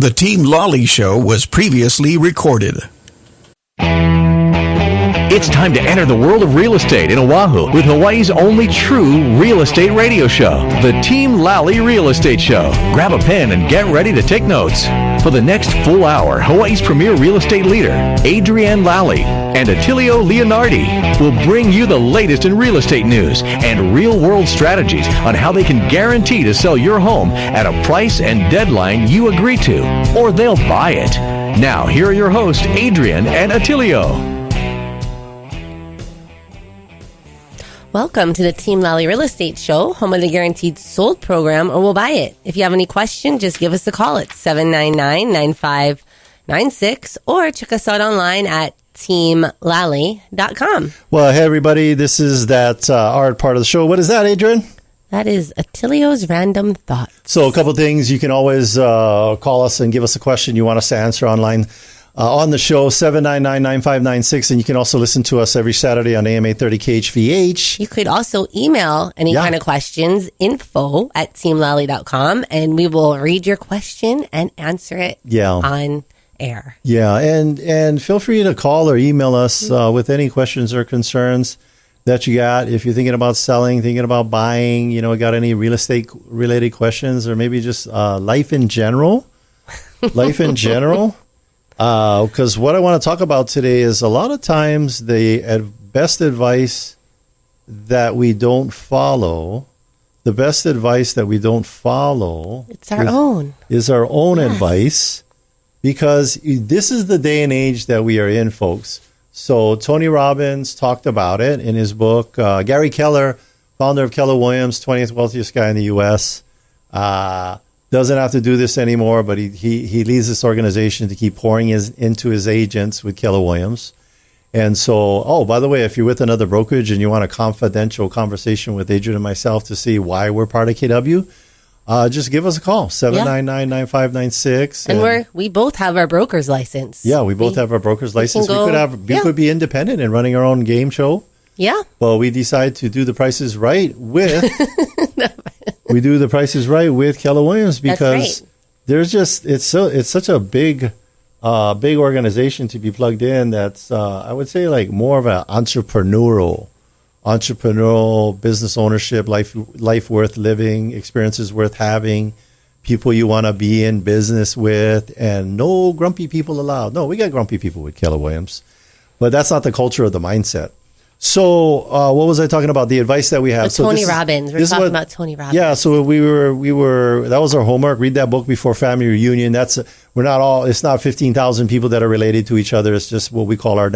The Team Lally show was previously recorded. It's time to enter the world of real estate in Oahu with Hawaii's only true real estate radio show, the Team Lally Real Estate Show. Grab a pen and get ready to take notes. For the next full hour, Hawaii's premier real estate leader, Adrienne Lally, and Attilio Leonardi will bring you the latest in real estate news and real-world strategies on how they can guarantee to sell your home at a price and deadline you agree to, or they'll buy it. Now, here are your hosts, Adrienne and Attilio. Welcome to the Team Lally Real Estate Show, home of the Guaranteed Sold program, or we'll buy it. If you have any questions, just give us a call at 799-9596 or check us out online at teamlally.com. Well, hey, everybody. This is that art part of the show. What is that, Adrienne? That is Attilio's Random Thoughts. So a couple of things. You can always call us and give us a question you want us to answer online. On the show, 799-9596, and you can also listen to us every Saturday on AM 830 KHVH. You could also email any kind of questions, info@teamlally.com, and we will read your question and answer it on air. Yeah, and feel free to call or email us with any questions or concerns that you got. If you're thinking about selling, thinking about buying, got any real estate related questions, or maybe just life in general. Because what I want to talk about today is a lot of times the best advice that we don't follow, it's our own. Is our own advice, because this is the day and age that we are in, folks. So Tony Robbins talked about it in his book. Gary Keller, founder of Keller Williams, 20th wealthiest guy in the U.S., doesn't have to do this anymore, but he leads this organization to keep pouring into his agents with Keller Williams. And so, by the way, if you're with another brokerage and you want a confidential conversation with Adrienne and myself to see why we're part of KW, just give us a call, 799-9596. And we both have our broker's license. Yeah, we both have our broker's license. We could be independent and running our own game show. Yeah. Well, we decide to do the prices right with... We do the prices right with Keller Williams because there's just it's such a big organization to be plugged in. That's I would say like more of an entrepreneurial business ownership, life worth living, experiences worth having, people you want to be in business with, and no grumpy people allowed. No, we got grumpy people with Keller Williams, but that's not the culture or the mindset. So, what was I talking about? The advice that we have. Tony Robbins. We're talking about Tony Robbins. Yeah. So we were. That was our homework. Read that book before family reunion. It's not 15,000 people that are related to each other. It's just what we call our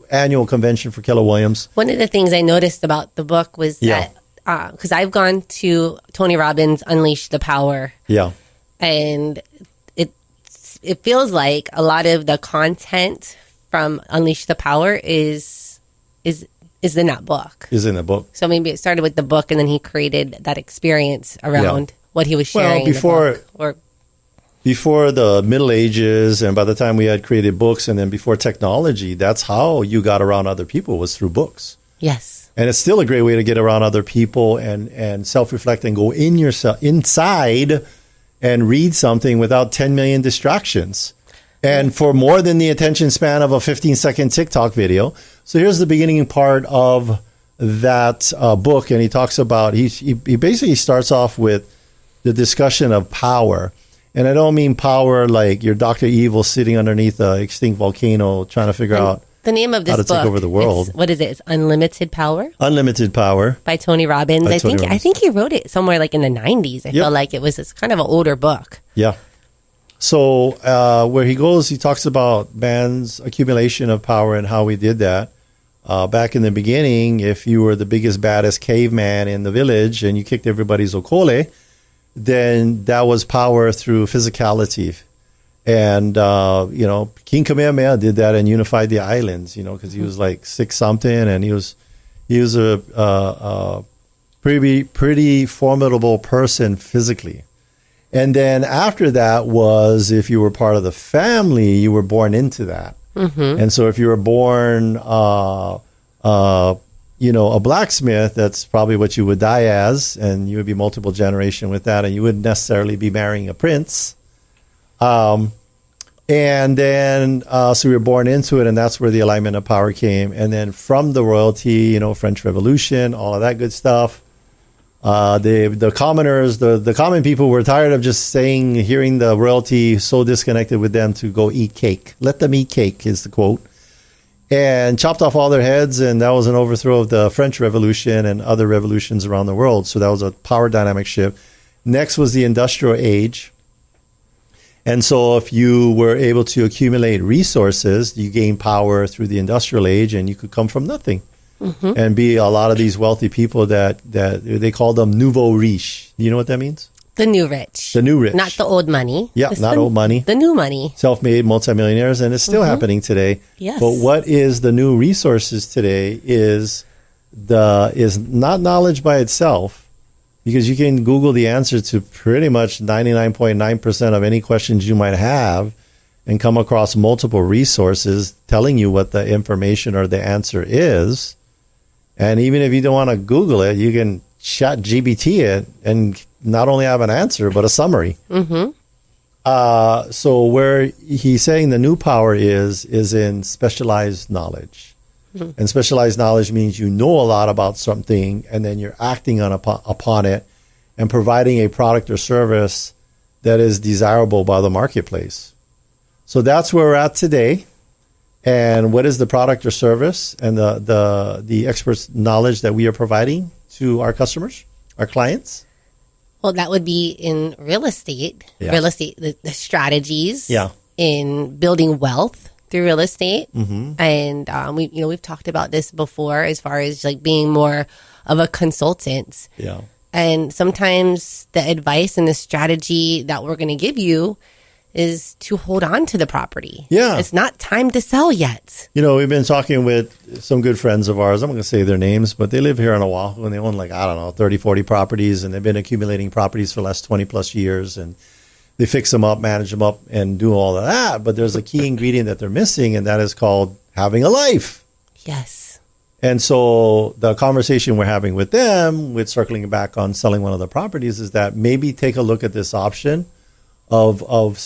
annual convention for Keller Williams. One of the things I noticed about the book was that because I've gone to Tony Robbins Unleash the Power. Yeah. And it feels like a lot of the content from Unleash the Power is in that book. Is in the book. So maybe it started with the book, and then he created that experience around what he was sharing. Well, before the Middle Ages, and by the time we had created books, and then before technology, that's how you got around other people, was through books. Yes. And it's still a great way to get around other people and self-reflect and go inside and read something without 10 million distractions. And for more than the attention span of a 15-second TikTok video. So here's the beginning part of that book. And he talks about, he basically starts off with the discussion of power. And I don't mean power like you're Dr. Evil sitting underneath an extinct volcano trying to figure out the name of this how to book, take over the world. What is it? It's Unlimited Power? Unlimited Power. By Tony Robbins. I think he wrote it somewhere like in the 90s. I feel like it's kind of an older book. Yeah. So where he goes, he talks about man's accumulation of power and how we did that. Back in the beginning, if you were the biggest, baddest caveman in the village and you kicked everybody's okole, then that was power through physicality. And, King Kamehameha did that and unified the islands, because he was like 6-something, and he was a pretty formidable person physically. And then after that was, if you were part of the family, you were born into that. Mm-hmm. And so if you were born, a blacksmith, that's probably what you would die as, and you would be multiple generation with that, and you wouldn't necessarily be marrying a prince. And then, so we were born into it, and that's where the alignment of power came. And then from the royalty, French Revolution, all of that good stuff. The commoners, the common people were tired of just hearing the royalty so disconnected with them to go eat cake. Let them eat cake is the quote. And chopped off all their heads, and that was an overthrow of the French Revolution and other revolutions around the world. So that was a power dynamic shift. Next was the industrial age. And so if you were able to accumulate resources, you gain power through the industrial age, and you could come from nothing. Mm-hmm. And be a lot of these wealthy people that they call them nouveau riche. Do you know what that means? The new rich. The new rich. Not the old money. Yeah, not old money. The new money. Self-made multimillionaires, and it's still happening today. Yes. But what is the new resources today is not knowledge by itself, because you can Google the answer to pretty much 99.9% of any questions you might have and come across multiple resources telling you what the information or the answer is. And even if you don't want to Google it, you can chat GBT it and not only have an answer, but a summary. Mm-hmm. So where he's saying the new power is in specialized knowledge. Mm-hmm. And specialized knowledge means you know a lot about something, and then you're acting upon it and providing a product or service that is desirable by the marketplace. So that's where we're at today. And what is the product or service and the experts' knowledge that we are providing to our customers, our clients? Well, that would be in real estate. Yeah. Real estate, the strategies in building wealth through real estate. Mm-hmm. And we've talked about this before as far as like being more of a consultant. Yeah. And sometimes the advice and the strategy that we're going to give you is to hold on to the property. Yeah. It's not time to sell yet. We've been talking with some good friends of ours. I'm going to say their names, but they live here in Oahu, and they own 30, 40 properties, and they've been accumulating properties for the last 20 plus years, and they fix them up, manage them up, and do all of that. But there's a key ingredient that they're missing, and that is called having a life. Yes. And so the conversation we're having with them, with circling back on selling one of the properties, is that maybe take a look at this option of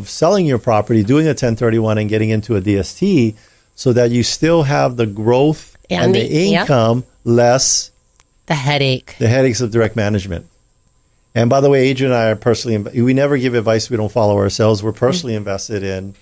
selling your property, doing a 1031 and getting into a DST, so that you still have the growth and the income, less the headaches of direct management. And by the way, Adrian and I are personally, we never give advice we don't follow ourselves. We're personally invested in.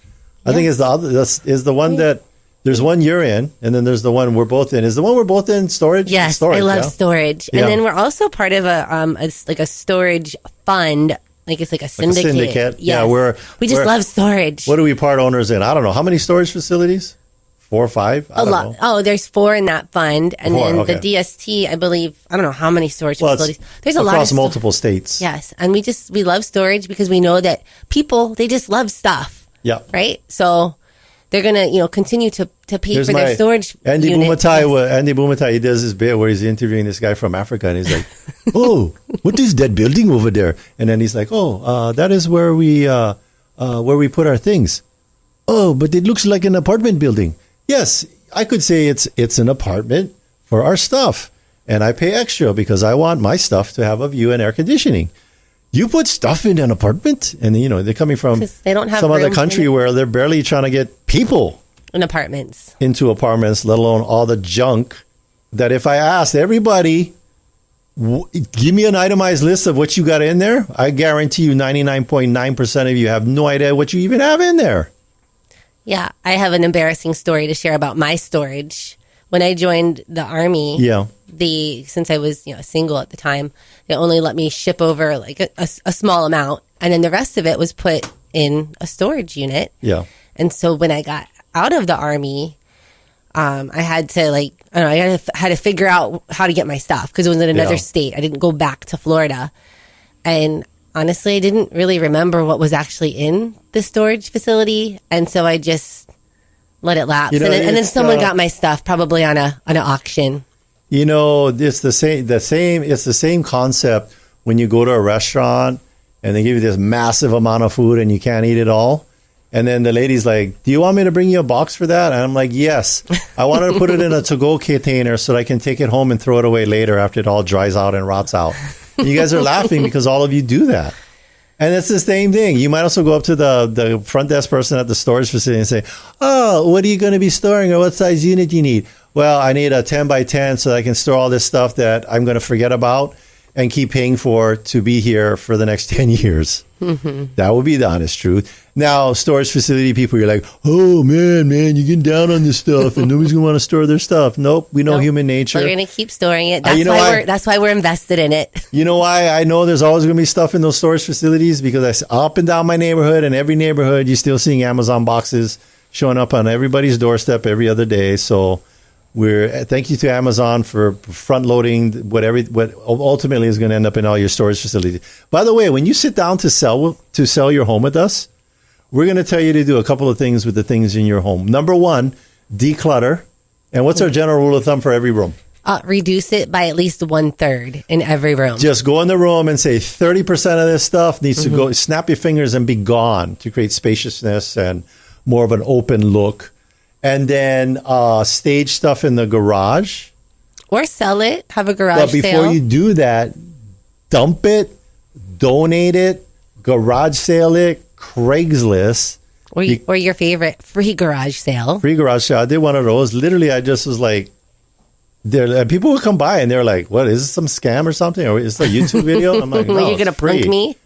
I think is the one that there's one you're in, and then there's the one we're both in. Is the one we're both in storage? Yes, storage, I love storage. And then we're also part of a storage fund. Like it's like a syndicate. Like a syndicate. Yes. Yeah, we just love storage. What are we part owners in? I don't know. How many storage facilities? 4 or 5? A lot. Oh, there's 4 in that fund. And then the DST, I believe, I don't know how many storage facilities. There's a lot across multiple states. Yes. And we love storage because we know that people, they just love stuff. Yeah. Right? So they're going to, continue to pay for their storage Andy Bumatai, he does this bit where he's interviewing this guy from Africa, and he's like, "Oh, what is that building over there?" And then he's like, "Oh, that is where we put our things." "Oh, but it looks like an apartment building." Yes, I could say it's an apartment for our stuff, and I pay extra because I want my stuff to have a view and air conditioning. You put stuff in an apartment, and they're coming from they don't have some other country where they're barely trying to get people in apartments, into apartments, let alone all the junk that if I asked everybody, give me an itemized list of what you got in there, I guarantee you 99.9% of you have no idea what you even have in there. Yeah, I have an embarrassing story to share about my storage. When I joined the Army, since I was single at the time, they only let me ship over like a small amount, and then the rest of it was put in a storage unit. Yeah. And so when I got out of the Army, I had to I had to figure out how to get my stuff because it was in another state. I didn't go back to Florida, and honestly, I didn't really remember what was actually in the storage facility, and so I just let it lapse. And then someone got my stuff probably on an auction. It's the same concept when you go to a restaurant and they give you this massive amount of food and you can't eat it all. And then the lady's like, "Do you want me to bring you a box for that?" And I'm like, "Yes. I wanted to put it in a to-go container so that I can take it home and throw it away later after it all dries out and rots out." And you guys are laughing because all of you do that. And it's the same thing. You might also go up to the front desk person at the storage facility and say, oh, what are you going to be storing, or what size unit do you need? Well, I need a 10 by 10 so that I can store all this stuff that I'm going to forget about and keep paying for to be here for the next 10 years. Mm-hmm. That would be the honest truth. Now, storage facility people, you're like, oh, man, you're getting down on this stuff and nobody's going to want to store their stuff. Nope, we know human nature. We're going to keep storing it. That's why we're invested in it. You know why I know there's always going to be stuff in those storage facilities? Because up and down my neighborhood, and every neighborhood, you're still seeing Amazon boxes showing up on everybody's doorstep every other day. So thank you to Amazon for front loading what ultimately is going to end up in all your storage facilities. By the way, when you sit down to sell your home with us, we're going to tell you to do a couple of things with the things in your home. Number one, declutter. And what's our general rule of thumb for every room? Reduce it by at least 1/3 in every room. Just go in the room and say 30% of this stuff needs to go, snap your fingers and be gone, to create spaciousness and more of an open look. And then stage stuff in the garage. Or sell it, have a garage sale. But before you do that, dump it, donate it, garage sale it, Craigslist. Or your favorite free garage sale. Free garage sale. I did one of those. Literally, I just was like, people would come by and they're like, what, is this some scam or something? Or is this a YouTube video? I'm like, no, you're going to prank me?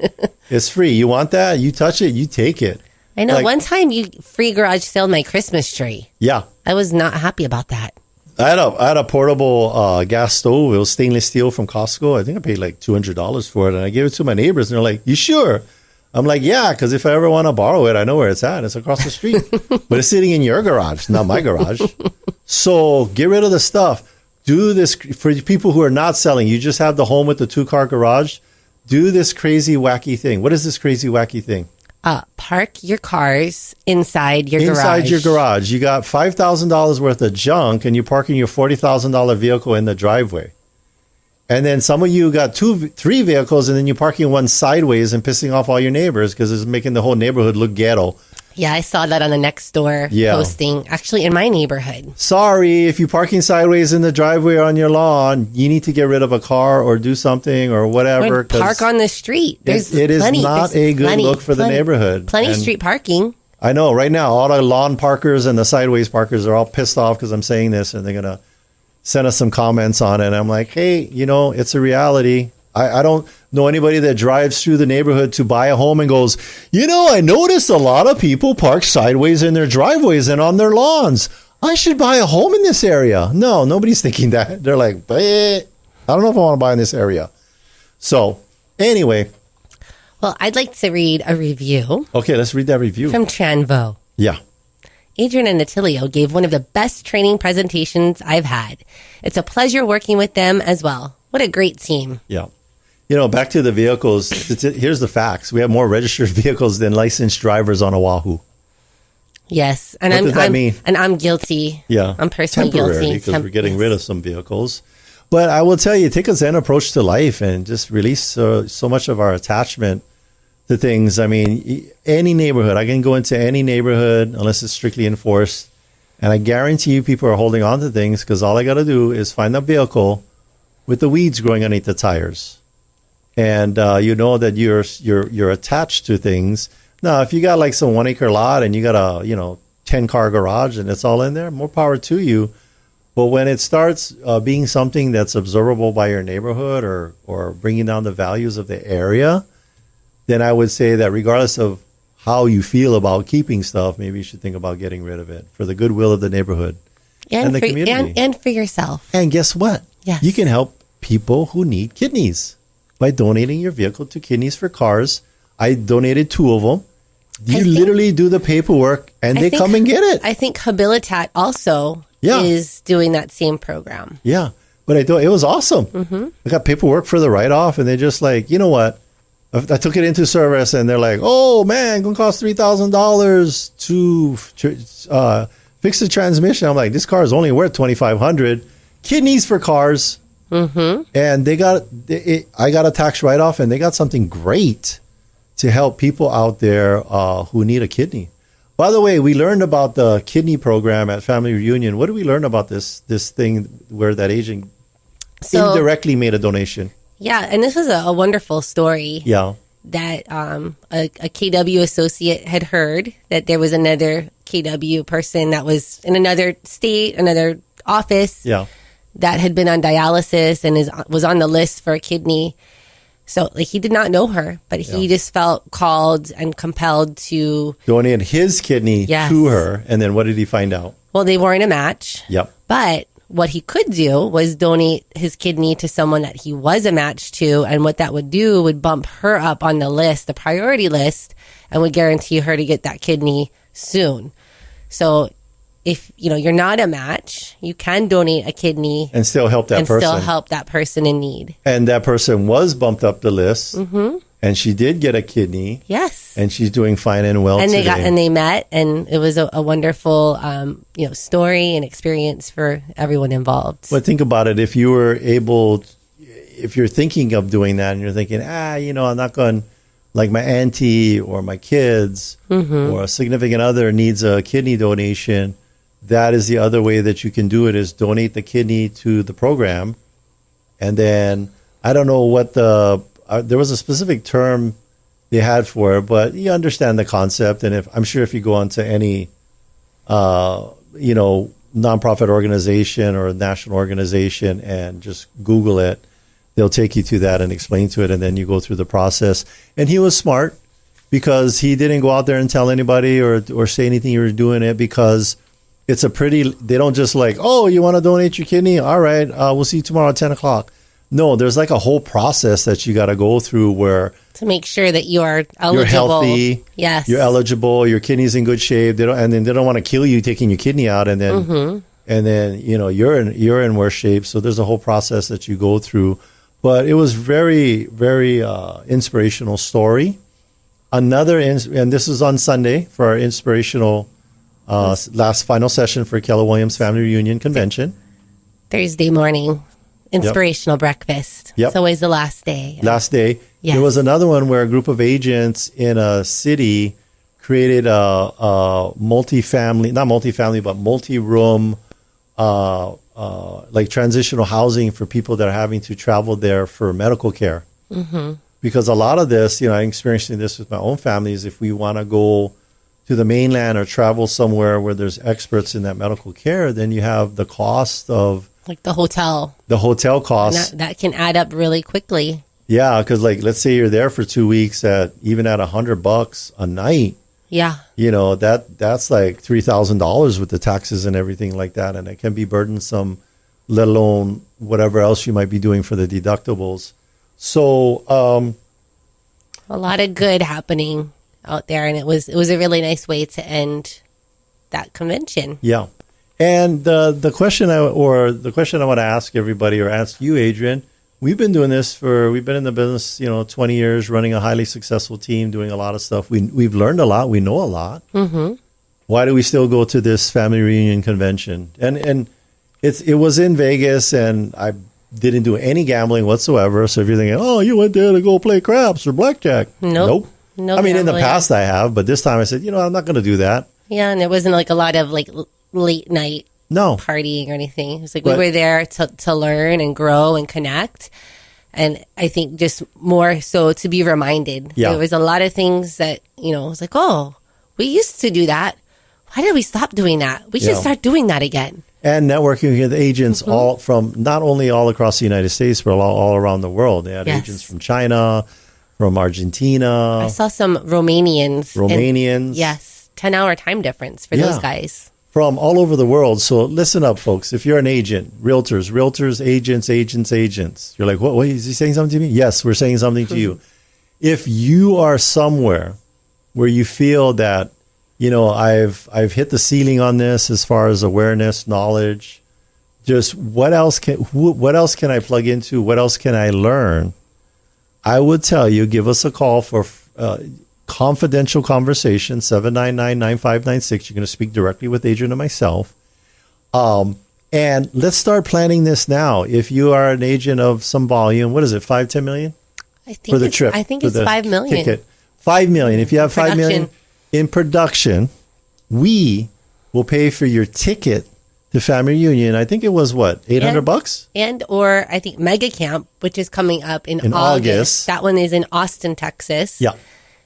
It's free. You want that? You touch it, you take it. I know. One time you free garage sale my Christmas tree. Yeah. I was not happy about that. I had a portable gas stove. It was stainless steel from Costco. I think I paid like $200 for it. And I gave it to my neighbors and they're like, you sure? I'm like, yeah, because if I ever want to borrow it, I know where it's at. It's across the street. But it's sitting in your garage, not my garage. So get rid of the stuff. Do this for people who are not selling. You just have the home with the 2-car garage. Do this crazy, wacky thing. What is this crazy, wacky thing? Park your cars inside your garage. Inside your garage. You got $5,000 worth of junk and you're parking your $40,000 vehicle in the driveway. And then some of you got 3 vehicles and then you're parking one sideways and pissing off all your neighbors because it's making the whole neighborhood look ghetto. Yeah, I saw that on the next door posting, actually in my neighborhood. Sorry, if you're parking sideways in the driveway or on your lawn, you need to get rid of a car or do something or whatever. Or park on the street. It is not a good look for the neighborhood. Plenty of street parking. I know. Right now, all the lawn parkers and the sideways parkers are all pissed off because I'm saying this, and they're going to send us some comments on it. And I'm like, hey, it's a reality. I don't know anybody that drives through the neighborhood to buy a home and goes, I noticed a lot of people park sideways in their driveways and on their lawns. I should buy a home in this area. No, nobody's thinking that. They're like, I don't know if I want to buy in this area. So anyway. Well, I'd like to read a review. Okay, let's read that review. From Tranvo. Yeah. Adrian and Attilio gave one of the best training presentations I've had. It's a pleasure working with them as well. What a great team. Yeah. Back to the vehicles. Here's the facts. We have more registered vehicles than licensed drivers on Oahu. Yes. And what does that mean? And I'm guilty. Yeah. I'm personally guilty. Because we're getting rid of some vehicles. But I will tell you, take a Zen approach to life and just release so much of our attachment to things. I mean, any neighborhood. I can go into any neighborhood unless it's strictly enforced. And I guarantee you people are holding on to things because all I got to do is find a vehicle with the weeds growing underneath the tires. And that you're attached to things. Now, if you got like some 1-acre lot and you got a 10-car garage and it's all in there, more power to you. But when it starts being something that's observable by your neighborhood or bringing down the values of the area, then I would say that regardless of how you feel about keeping stuff, maybe you should think about getting rid of it for the goodwill of the neighborhood and the community. And for yourself. And guess what? Yes. You can help people who need kidneys by donating your vehicle to Kidneys for Cars. I donated 2 of them. You literally do the paperwork and they come and get it. I think Habilitat also is doing that same program. Yeah. But I thought it was awesome. Mm-hmm. I got paperwork for the write-off and they're just like, you know what? I took it into service and they're like, oh man, it's going to cost $3,000 to fix the transmission. I'm like, this car is only worth $2,500. Kidneys for Cars. Mm-hmm. And I got a tax write-off and they got something great to help people out there who need a kidney. By the way, we learned about the kidney program at Family Reunion. What did we learn about this thing where that agent indirectly made a donation? Yeah, and this was a wonderful story. Yeah. that a KW associate had heard that there was another KW person that was in another state, another office, that had been on dialysis and was on the list for a kidney. So, like, he did not know her, but he just felt called and compelled to donate his kidney to her. And then what did he find out? Well, they weren't a match. Yep. But what he could do was donate his kidney to someone that he was a match to. And what that would do would bump her up on the list, the priority list, and would guarantee her to get that kidney soon. So if you're not a match, you can donate a kidney and still help that person. And still help that person in need. And that person was bumped up the list, and she did get a kidney. Yes, and she's doing fine and well. And today. they met, and it was a wonderful story and experience for everyone involved. But think about it: if you were able, if you're thinking of doing that, and you're thinking, I'm not going. Like my auntie or my kids or a significant other needs a kidney donation. That is the other way that you can do it, is donate the kidney to the program. And then I don't know what there was a specific term they had for it, but you understand the concept. And I'm sure if you go onto any, nonprofit organization or national organization and just Google it, they'll take you to that and explain to it. And then you go through the process. And he was smart because he didn't go out there and tell anybody or say anything you were doing it, because it's they don't just like, oh, you want to donate your kidney? All right, we'll see you tomorrow at 10 o'clock. No, there's like a whole process that you got to go through where to make sure that you are eligible. You're healthy. Yes. You're eligible. Your kidney's in good shape. And then they don't want to kill you taking your kidney out. And then, you're in worse shape. So there's a whole process that you go through. But it was very, very inspirational story. And this is on Sunday for our inspirational last final session for Keller Williams Family Reunion Convention. Thursday morning, inspirational breakfast. It's always the last day. Last day. Yes. There was another one where a group of agents in a city created a multi-room like transitional housing for people that are having to travel there for medical care. Because a lot of this, I'm experiencing this with my own family, is if we want to go to the mainland or travel somewhere where there's experts in that medical care, then you have the cost of like the hotel cost. That can add up really quickly. Yeah, because let's say you're there for 2 weeks even at $100 a night. Yeah. That's like $3,000 with the taxes and everything like that. And it can be burdensome, let alone whatever else you might be doing for the deductibles. So a lot of good happening out there. And it was a really nice way to end that convention. Yeah. And the question I want to ask everybody, or ask you, Adrian, we've been in the business, 20 years, running a highly successful team, doing a lot of stuff. We've learned a lot. We know a lot. Why do we still go to this family reunion convention? And it was in Vegas, and I didn't do any gambling whatsoever. So if you're thinking, oh, you went there to go play craps or blackjack. Nope. No, I mean, in the past I have, but this time I said, I'm not going to do that. Yeah, and there wasn't like a lot of like late night partying or anything. It was like we were there to learn and grow and connect. And I think just more so to be reminded. Yeah. There was a lot of things that, it was like, oh, we used to do that. Why did we stop doing that? We should start doing that again. And networking with agents all from not only all across the United States, but all around the world. They had agents from China, from Argentina. I saw some Romanians. Yes. 10-hour time difference for those guys. From all over the world. So listen up, folks. If you're an agent, realtors, agents. You're like, what? Wait, is he saying something to me? Yes, we're saying something to you. If you are somewhere where you feel that, I've hit the ceiling on this as far as awareness, knowledge, just what else can I plug into? What else can I learn? I would tell you, give us a call for confidential conversation, 799-9596. You're going to speak directly with Adrian and myself. And let's start planning this now. If you are an agent of some volume, what is it, 5-10 million? I think for the trip. I think it's 5 million. Ticket. 5 million. If you have 5 million in production, we will pay for your ticket The family reunion, I think it was what, $800? And or I think Mega Camp, which is coming up in August. That one is in Austin, Texas. Yeah.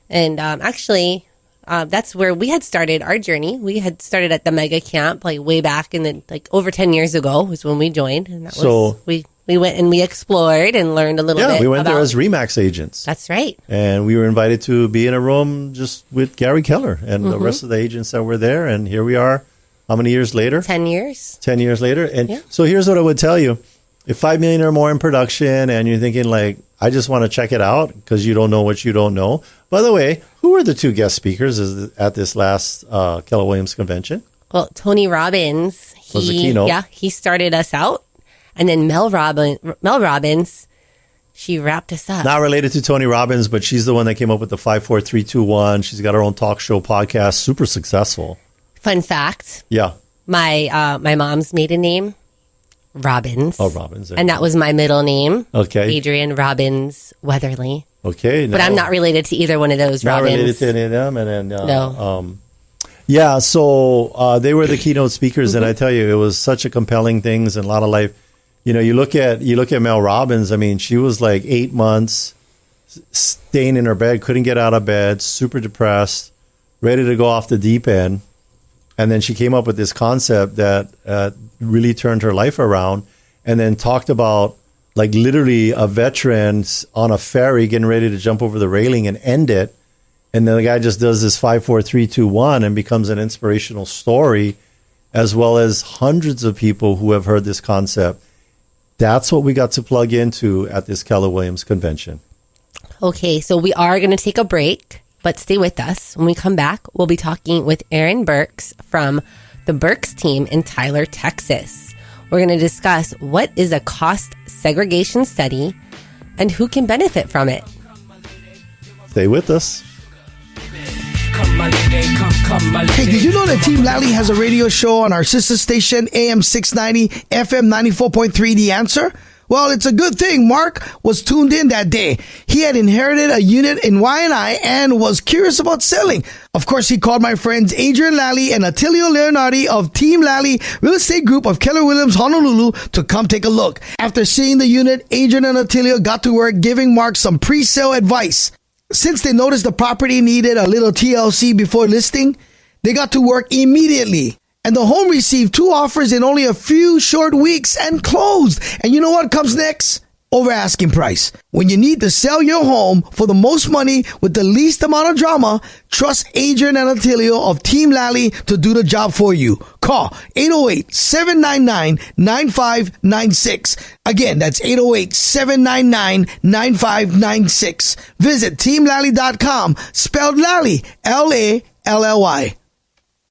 And actually, that's where we had started our journey. We had started at the Mega Camp like way back in the over 10 years ago was when we joined. And that was we went and we explored and learned a little bit. Yeah, we went there as RE/MAX agents. That's right. And we were invited to be in a room just with Gary Keller and the rest of the agents that were there. And here we are. How many years later? 10 years. 10 years later. And so here's what I would tell you. If $5 million or more in production and you're thinking like, I just want to check it out because you don't know what you don't know. By the way, who were the two guest speakers at this last Keller Williams convention? Well, Tony Robbins. Was the keynote. Yeah, he started us out. And then Mel Robbins, she wrapped us up. Not related to Tony Robbins, but she's the one that came up with the 5, 4, 3, 2, 1. She's got her own talk show podcast, super successful. Fun fact. Yeah. My mom's maiden name, Robbins. Oh, Robbins. And that was my middle name. Okay. Adrian Robbins Weatherly. Okay. But I'm not related to either one of those Robbins. Not related to any of them. And then, no. Yeah, so they were the keynote speakers, and I tell you, it was such a compelling things and a lot of life. You know, you look at Mel Robbins. I mean, she was like 8 months staying in her bed, couldn't get out of bed, super depressed, ready to go off the deep end. And then she came up with this concept that really turned her life around, and then talked about like literally a veteran on a ferry getting ready to jump over the railing and end it. And then the guy just does this 5, 4, 3, 2, 1 and becomes an inspirational story, as well as hundreds of people who have heard this concept. That's what we got to plug into at this Keller Williams convention. Okay, so we are going to take a break, but stay with us. When we come back, we'll be talking with Aaron Burks from the Burks Team in Tyler, Texas. We're going to discuss what is a cost segregation study and who can benefit from it. Stay with us. Hey, did you know that Team Lally has a radio show on our sister station, AM 690, FM 94.3, The Answer? Well, it's a good thing Mark was tuned in that day. He had inherited a unit in Y&I and was curious about selling. Of course, he called my friends Adrian Lally and Attilio Leonardi of Team Lally Real Estate Group of Keller Williams Honolulu to come take a look. After seeing the unit, Adrian and Attilio got to work giving Mark some pre-sale advice. Since they noticed the property needed a little TLC before listing, they got to work immediately. And the home received 2 offers in only a few short weeks and closed. And you know what comes next? Over asking price. When you need to sell your home for the most money with the least amount of drama, trust Adrian and Attilio of Team Lally to do the job for you. Call 808-799-9596. Again, that's 808-799-9596. Visit teamlally.com, spelled Lally, Lally.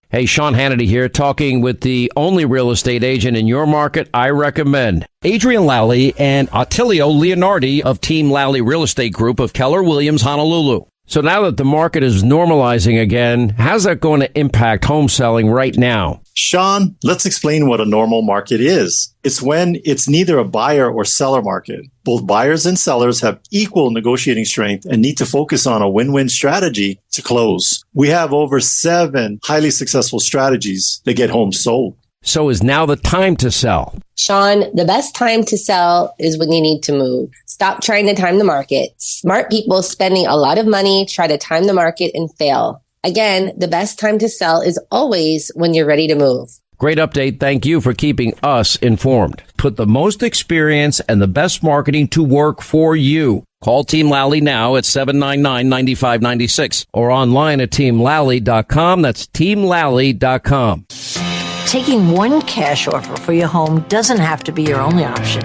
Hey, Sean Hannity here, talking with the only real estate agent in your market I recommend. Adrian Lally and Attilio Leonardi of Team Lally Real Estate Group of Keller Williams, Honolulu. So now that the market is normalizing again, how's that going to impact home selling right now? Sean, let's explain what a normal market is. It's when it's neither a buyer or seller market. Both buyers and sellers have equal negotiating strength and need to focus on a win-win strategy to close. We have over 7 highly successful strategies that get homes sold. So is now the time to sell? Sean, the best time to sell is when you need to move. Stop trying to time the market. Smart people spending a lot of money try to time the market and fail. Again, the best time to sell is always when you're ready to move. Great update. Thank you for keeping us informed. Put the most experience and the best marketing to work for you. Call Team Lally now at 799-9596 or online at teamlally.com. That's teamlally.com. Taking one cash offer for your home doesn't have to be your only option.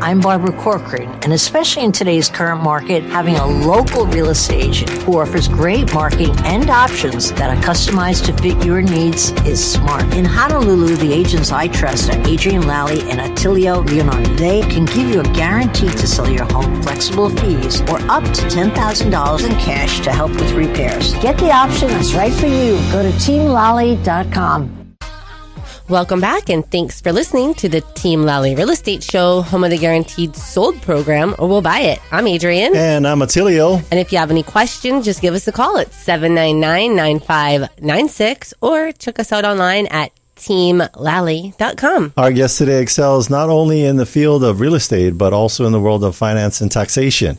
I'm Barbara Corcoran, and especially in today's current market, having a local real estate agent who offers great marketing and options that are customized to fit your needs is smart. In Honolulu, the agents I trust are Adrian Lally and Attilio Leonardi. They can give you a guarantee to sell your home, flexible fees, or up to $10,000 in cash to help with repairs. Get the option that's right for you. Go to teamlally.com. Welcome back, and thanks for listening to the Team Lally Real Estate Show, home of the Guaranteed Sold program, or we'll buy it. I'm Adrian. And I'm Attilio. And if you have any questions, just give us a call at 799-9596 or check us out online at teamlally.com. Our guest today excels not only in the field of real estate, but also in the world of finance and taxation.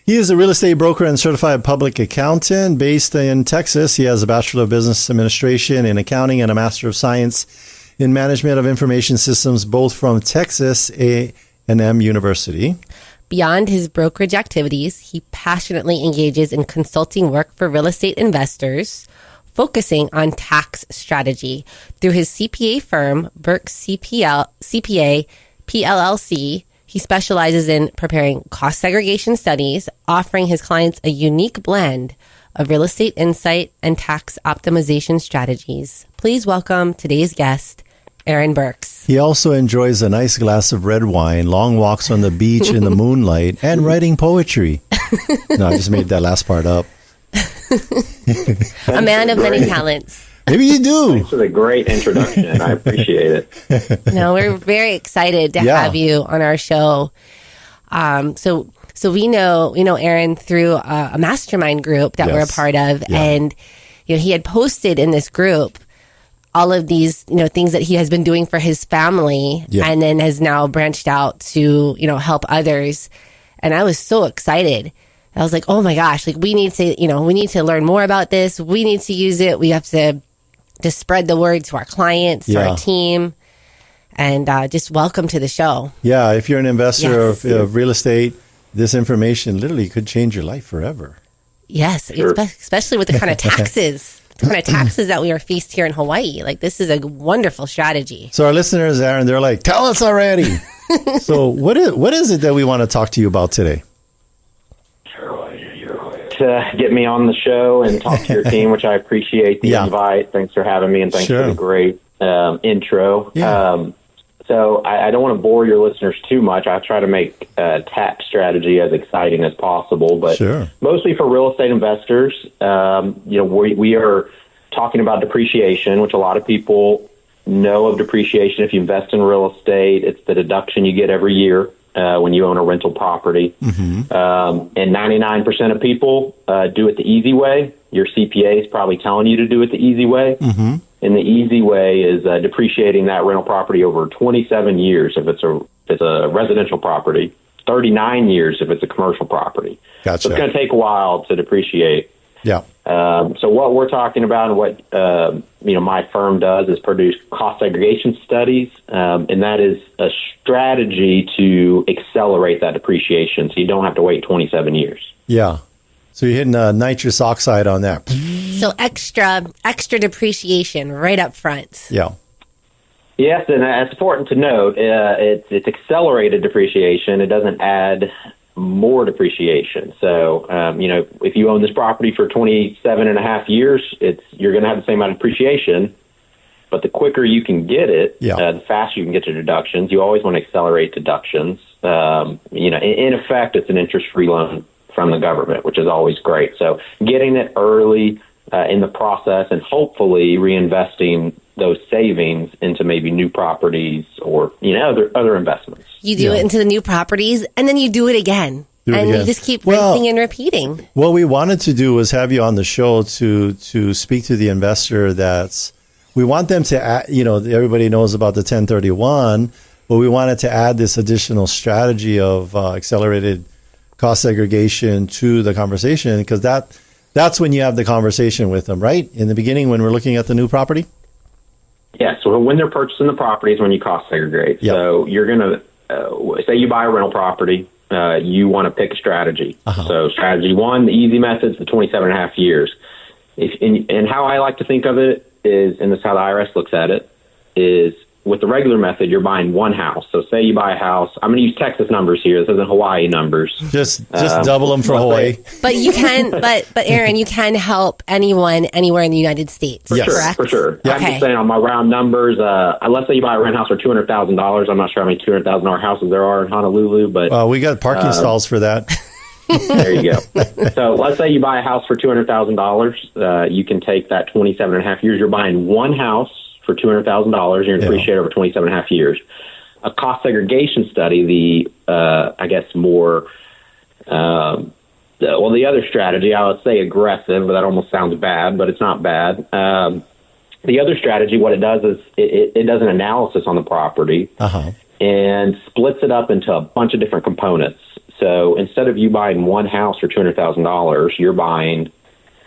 He is a real estate broker and certified public accountant based in Texas. He has a Bachelor of Business Administration in accounting and a Master of Science in Management of Information Systems, both from Texas A&M University. Beyond his brokerage activities, he passionately engages in consulting work for real estate investors, focusing on tax strategy. Through his CPA firm, Burks CPA PLLC, he specializes in preparing cost segregation studies, offering his clients a unique blend of real estate insight and tax optimization strategies. Please welcome today's guest, Aaron Burks. He also enjoys a nice glass of red wine, long walks on the beach in the moonlight, and writing poetry. No, I just made that last part up. A man of many talents. Maybe you do. Thanks for the great introduction. I appreciate it. No, we're very excited to have you on our show. So we know Aaron through a mastermind group that we're a part of, and he had posted in this group all of these things that he has been doing for his family, and then has now branched out to help others. And I was so excited. I was like, oh my gosh, like we need to learn more about this. We need to use it. We have to spread the word to our clients, to our team, and just welcome to the show. Yeah, if you're an investor of real estate, this information literally could change your life forever. Yes, sure. Especially with the kind of taxes. That we are faced here in Hawaii. Like, this is a wonderful strategy. So our listeners, Aaron, they're like, tell us already. So what is it that we want to talk to you about today? To get me on the show and talk to your team, which I appreciate the invite. Thanks for having me, and thanks for the great intro. Yeah. So I don't want to bore your listeners too much. I try to make tax strategy as exciting as possible, but mostly for real estate investors. We are talking about depreciation, which a lot of people know of depreciation. If you invest in real estate, it's the deduction you get every year when you own a rental property. Mm-hmm. And 99% of people do it the easy way. Your CPA is probably telling you to do it the easy way. Mm-hmm. And the easy way is depreciating that rental property over 27 years if it's a residential property, 39 years if it's a commercial property. Gotcha. So it's going to take a while to depreciate. Yeah. So what we're talking about and what my firm does is produce cost segregation studies, and that is a strategy to accelerate that depreciation so you don't have to wait 27 years. Yeah. So you're hitting nitrous oxide on that. So extra depreciation right up front. Yeah. Yes, and it's important to note it's accelerated depreciation. It doesn't add more depreciation. So, if you own this property for 27 and a half years, you're going to have the same amount of depreciation. But the quicker you can get it, the faster you can get to deductions. You always want to accelerate deductions. In effect, it's an interest-free loan from the government, which is always great. So getting it early in the process and hopefully reinvesting those savings into maybe new properties or other investments. You do it into the new properties, and then you do it again. You just keep rinsing and repeating. What we wanted to do was have you on the show to speak to the investor we want them to add, everybody knows about the 1031, but we wanted to add this additional strategy of accelerated cost segregation to the conversation, because that's when you have the conversation with them, right? In the beginning when we're looking at the new property? Yeah, so when they're purchasing the property is when you cost segregate. Yep. So you're going to, say you buy a rental property, you want to pick a strategy. Uh-huh. So strategy one, the easy method is the 27 and a half years. And how I like to think of it is, and this is how the IRS looks at it, is with the regular method, you're buying one house. So say you buy a house. I'm going to use Texas numbers here. This isn't Hawaii numbers. Just double them for Hawaii. But you can, but Aaron, you can help anyone anywhere in the United States. Correct? For sure. Yeah. Okay. I'm just saying on my round numbers, let's say you buy a rent house for $200,000. I'm not sure how many $200,000 houses there are in Honolulu, but we got parking stalls for that. There you go. So let's say you buy a house for $200,000. You can take that 27 and a half years. You're buying one house for $200,000. You're going to depreciate over 27 and a half years. A cost segregation study, the other strategy, I would say aggressive, but that almost sounds bad, but it's not bad, The other strategy, what it does is it does an analysis on the property and splits it up into a bunch of different components. So instead of you buying one house for $200,000, you're buying,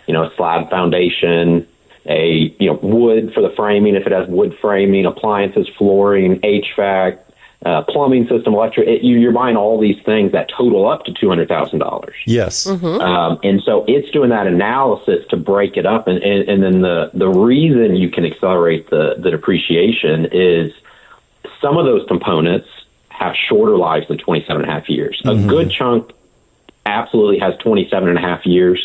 a slab foundation, wood for the framing if it has wood framing, appliances, flooring, HVAC, plumbing system, electric. You're buying all these things that total up to $200,000. Yes. And so it's doing that analysis to break it up. And then the reason you can accelerate the depreciation is some of those components have shorter lives than 27 and a half years. A good chunk absolutely has 27 and a half years.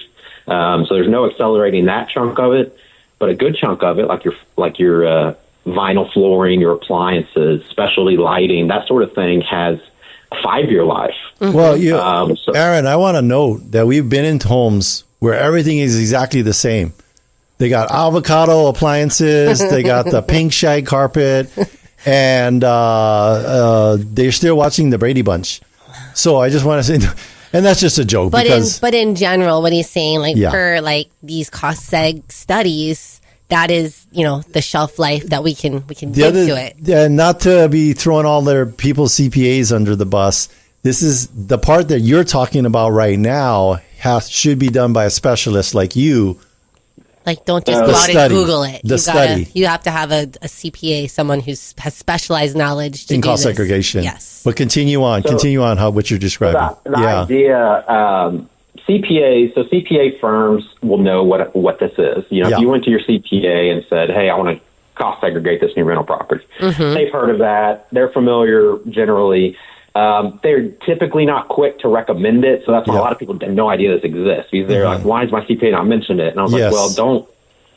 So there's no accelerating that chunk of it. But a good chunk of it, like your vinyl flooring, your appliances, specialty lighting, that sort of thing, has a 5-year life. Well, Aaron, I want to note that we've been in homes where everything is exactly the same. They got avocado appliances, they got the pink shag carpet, and they're still watching the Brady Bunch. So I just want to say, and that's just a joke. But in general, what he's saying, for these cost seg studies, that is, the shelf life that we can get to it. Yeah, not to be throwing all their people's CPAs under the bus. This is the part that you're talking about right now should be done by a specialist like you. Don't just go out and Google it. You have to have a CPA, someone who has specialized knowledge to in do cost this. segregation. Yes. But continue on what you're describing. The idea, CPA firms will know what this is. If you went to your CPA and said, "Hey, I want to cost segregate this new rental property," they've heard of that. They're familiar generally. They're typically not quick to recommend it, so that's why a lot of people have no idea this exists. Because they're like, "Why is my CPA not mentioned it?" And I was like, "Well,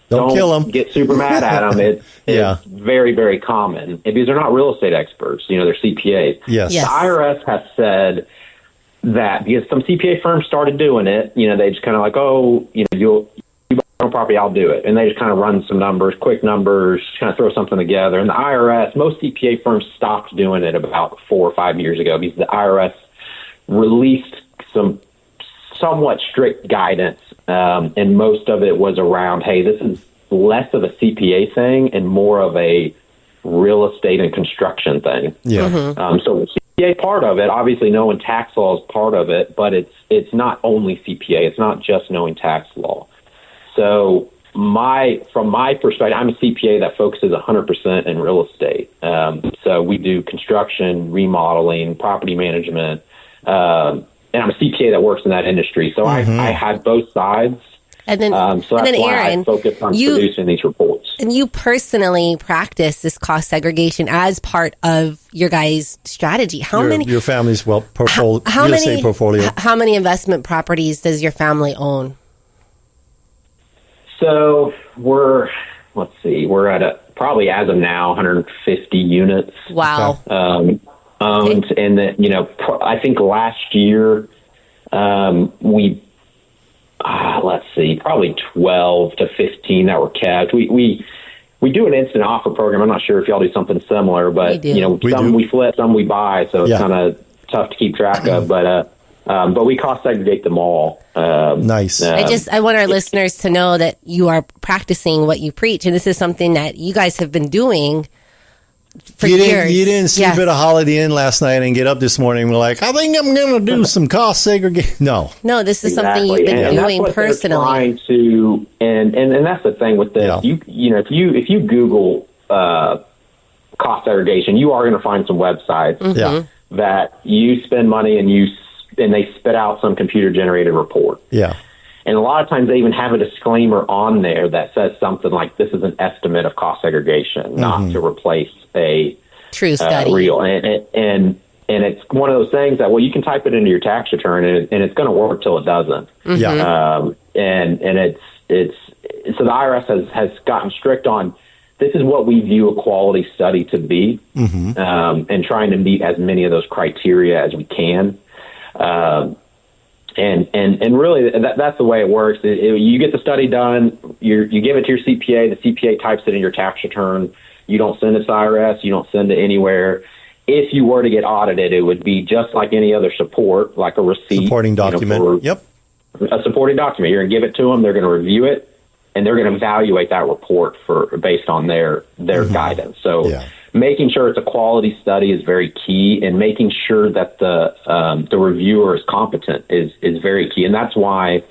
don't kill them. Get super mad at them. It's very, very common. Because they're not real estate experts. They're CPAs. Yes. The IRS has said that because some CPA firms started doing it, they just kind of like, you buy a property, I'll do it. And they just kind of run some numbers, quick numbers, kind of throw something together. And the IRS, most CPA firms stopped doing it about 4 or 5 years ago because the IRS released some somewhat strict guidance. And most of it was around, hey, this is less of a CPA thing and more of a real estate and construction thing. Yeah. So CPA part of it, obviously knowing tax law is part of it, but it's not only CPA. It's not just knowing tax law. So from my perspective, I'm a CPA that focuses 100% in real estate. So we do construction, remodeling, property management, and I'm a CPA that works in that industry. So I had both sides. And then, so that's why Aaron, I focused on producing these reports. And you personally practice this cost segregation as part of your guys' strategy. Your family's real estate portfolio. How many investment properties does your family own? So we're at probably as of now 150 units. Wow. Owned, and that I think last year we. Probably 12 to 15 that were kept. We do an instant offer program. I'm not sure if y'all do something similar, but we flip, some we buy, so it's kind of tough to keep track of. But we cost segregate them all. Nice. I want our listeners to know that you are practicing what you preach, and this is something that you guys have been doing for years. You didn't sleep at a Holiday Inn last night and get up this morning and we're like, I think I'm going to do some cost segregation. No, this is something you've been doing personally. Trying to, and that's the thing with this. Yeah. If you Google cost segregation, you are going to find some websites that you spend money and they spit out some computer generated report. Yeah. And a lot of times they even have a disclaimer on there that says something like, this is an estimate of cost segregation, not to replace a true study. Real. And it's one of those things that, you can type it into your tax return and it's going to work till it doesn't. Yeah. And it's so the IRS has gotten strict on, this is what we view a quality study to be, and trying to meet as many of those criteria as we can. And really, that's the way it works. You get the study done, you give it to your CPA, the CPA types it in your tax return. You don't send it to IRS, you don't send it anywhere. If you were to get audited, it would be just like any other support, like a receipt. Supporting document. A supporting document. You're going to give it to them, they're going to review it, and they're going to evaluate that report based on their guidance. So making sure it's a quality study is very key, and making sure that the reviewer is competent is very key. And that's why,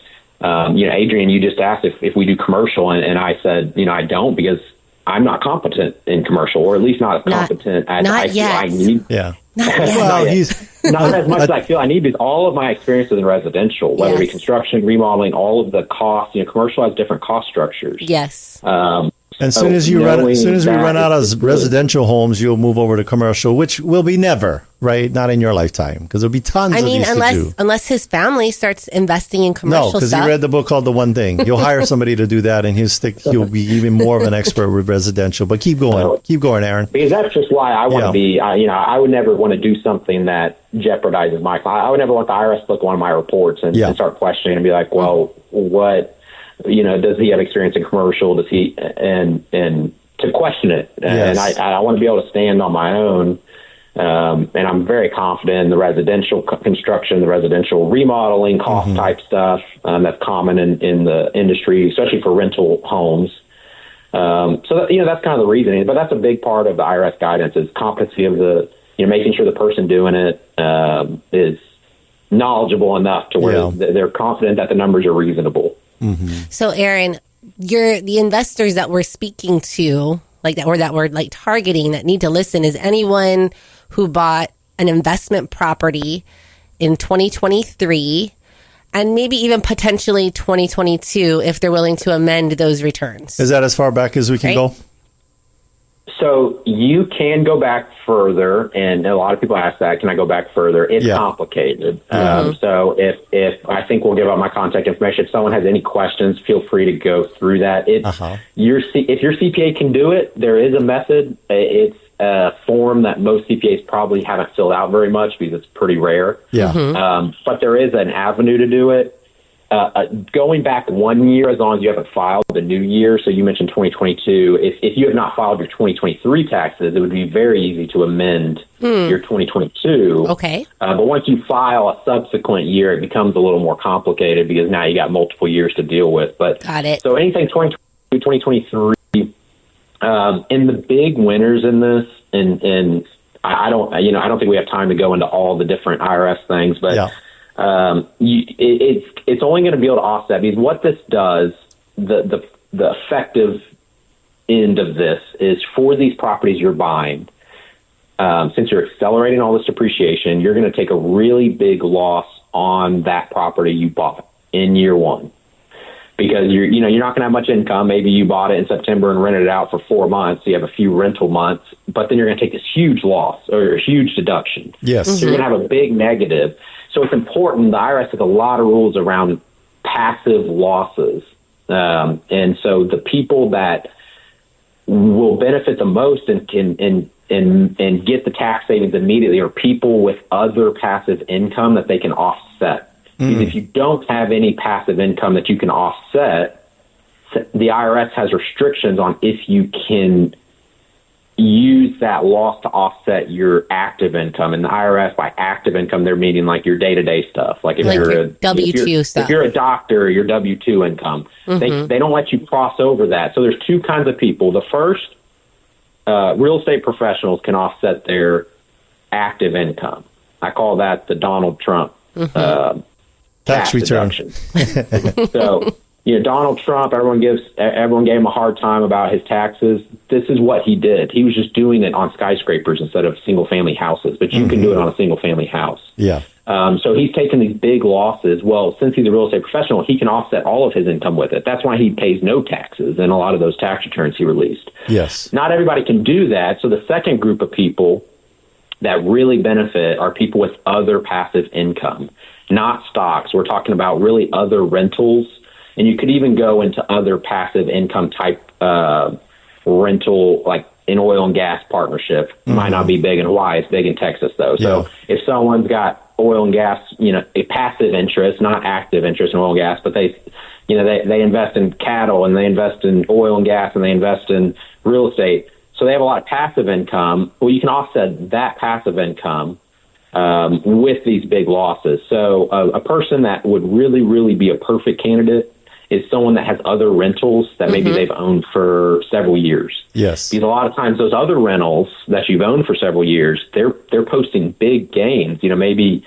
Adrian, you just asked if we do commercial, and I said, I don't, because I'm not competent in commercial, or at least not as competent as I feel I need. Yeah. Well, not as much as I feel I need, because all of my experiences in residential, whether it be construction, remodeling, all of the costs, commercial has different cost structures. Yes. And as soon as we run out of residential homes, you'll move over to commercial, which will be never, right? Not in your lifetime, because there'll be tons of these to do. Unless his family starts investing in commercial stuff. No, because he read the book called The One Thing. You'll hire somebody to do that, and he'll be even more of an expert with residential. But keep going, Aaron. Because that's just why I want to be. I would never want to do something that jeopardizes my client. I would never want the IRS look at one of my reports and start questioning and be like, well, what? Does he have experience in commercial? Does he and to question it? And I want to be able to stand on my own. And I'm very confident in the residential construction, the residential remodeling, cost type stuff that's common in the industry, especially for rental homes. So that's kind of the reasoning. But that's a big part of the IRS guidance is competency of making sure the person doing it is knowledgeable enough to where they're confident that the numbers are reasonable. So, Aaron, the investors that we're speaking to, that we're targeting, that need to listen, is anyone who bought an investment property in 2023 and maybe even potentially 2022 if they're willing to amend those returns. Is that as far back as we can go? So you can go back further, and a lot of people ask that, can I go back further? It's complicated. So if I think we'll give out my contact information. If someone has any questions, feel free to go through that. If your CPA can do it, there is a method. It's a form that most CPAs probably haven't filled out very much because it's pretty rare. But there is an avenue to do it. Going back 1 year, as long as you haven't filed the new year. So you mentioned 2022. If you have not filed your 2023 taxes, it would be very easy to amend your 2022. Okay. But once you file a subsequent year, it becomes a little more complicated because now you got multiple years to deal with. But got it. So anything 2022, 2023, and the big winners in this, and I don't think we have time to go into all the different IRS things, but. It's only going to be able to offset, because what this does, the effective end of this is for these properties you're buying, since you're accelerating all this depreciation, you're going to take a really big loss on that property you bought in year one, because you're not going to have much income. Maybe you bought it in September and rented it out for 4 months. So you have a few rental months, but then you're going to take this huge loss or a huge deduction. Yes. So you're going to have a big negative. So it's important. The IRS has a lot of rules around passive losses. And so the people that will benefit the most and get the tax savings immediately are people with other passive income that they can offset. Because if you don't have any passive income that you can offset, the IRS has restrictions on if you can use that loss to offset your active income. And the IRS, by active income, they're meaning like your day-to-day stuff. Like if you're a W-2 stuff. If you're a doctor, your W-2 income. They don't let you cross over that. So there's two kinds of people. The first, real estate professionals can offset their active income. I call that the Donald Trump tax return. So, Donald Trump, everyone gave him a hard time about his taxes. This is what he did. He was just doing it on skyscrapers instead of single-family houses, but you can do it on a single-family house. Yeah. So he's taken these big losses. Well, since he's a real estate professional, he can offset all of his income with it. That's why he pays no taxes in a lot of those tax returns he released. Yes. Not everybody can do that. So the second group of people that really benefit are people with other passive income, not stocks. We're talking about really other rentals. And you could even go into other passive income type rental, like an oil and gas partnership. Might not be big in Hawaii. It's big in Texas, though. So if someone's got oil and gas, a passive interest, not active interest in oil and gas, but they invest in cattle and they invest in oil and gas and they invest in real estate. So they have a lot of passive income. Well, you can offset that passive income with these big losses. So a person that would really, really be a perfect candidate is someone that has other rentals that maybe they've owned for several years. Yes. Because a lot of times those other rentals that you've owned for several years, they're posting big gains. Maybe